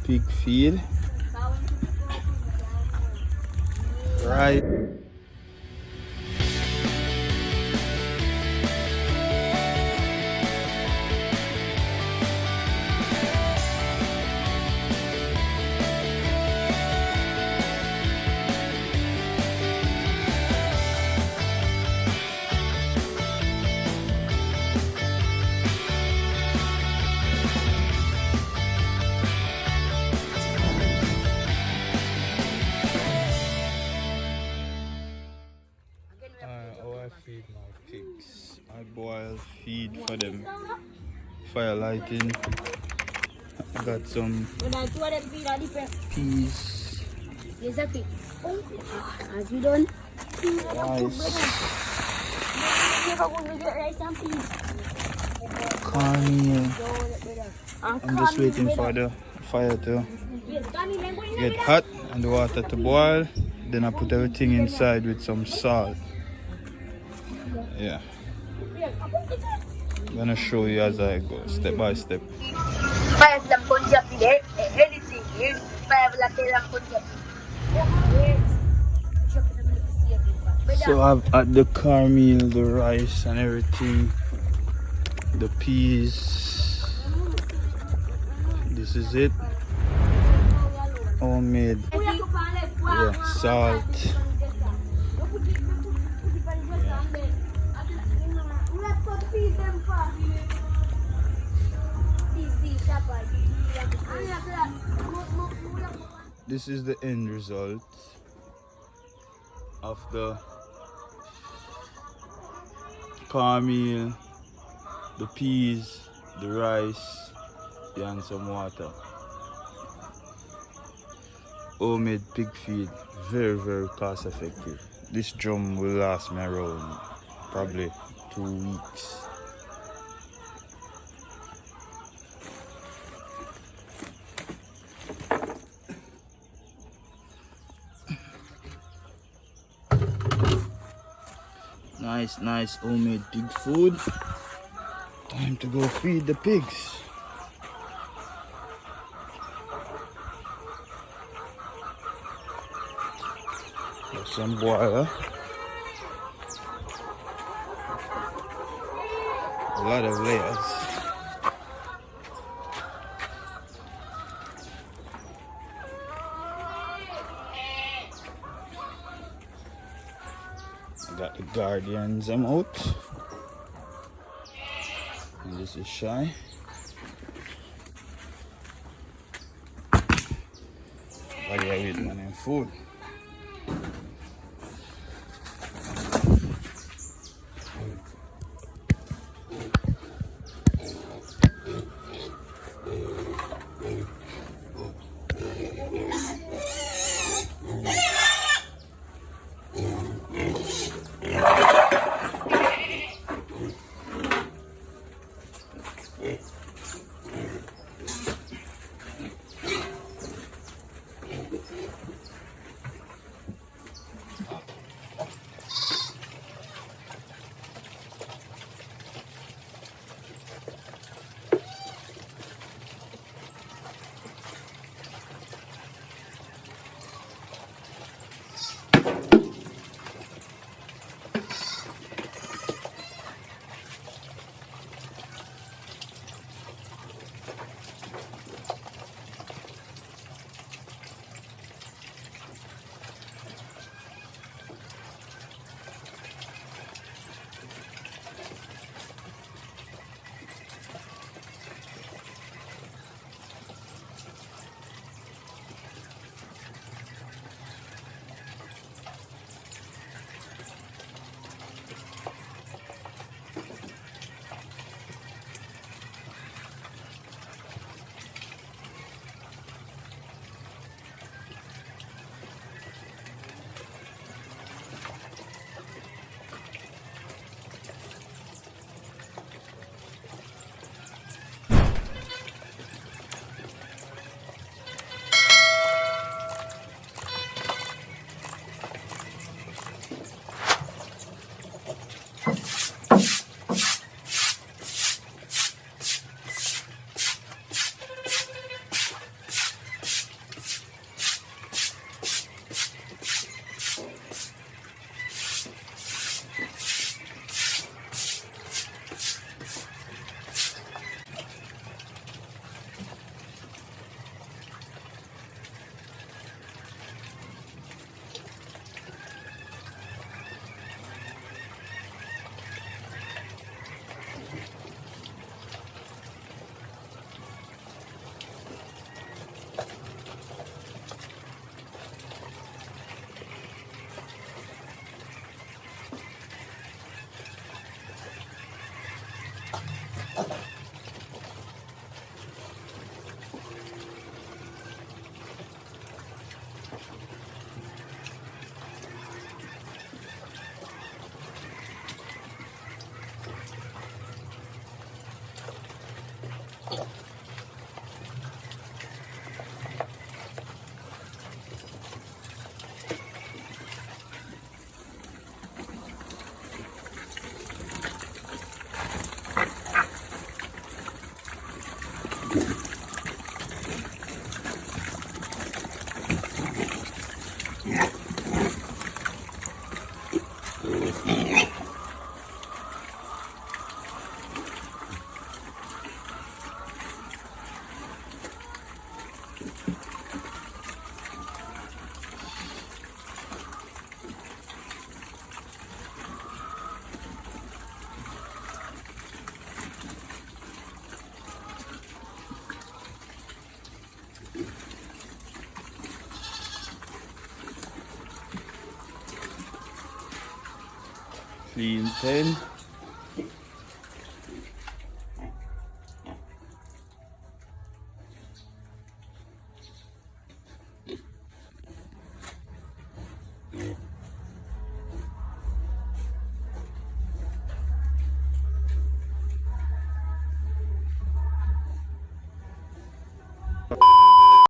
pig feed. Right. How I feed my pigs. I boil feed for them. Fire lighting. I got some peas. As you done? Rice. Cornmeal. I'm just waiting for the fire to get hot and the water to boil. Then I put everything inside with some salt. Yeah. I'm gonna show you as I go, step by step. So I've added the cornmeal, the rice and everything, the peas. This is it. Homemade. Yeah, salt. This is the end result of the cornmeal, the peas, the rice, and some water. Homemade pig feed, very cost effective. This drum will last me around probably 2 weeks. Nice homemade pig food. Time to go feed the pigs. There's some boiler. A lot of layers. I got the guardians, I'm out. And this is Shy. Body I eat money and food. clean 10.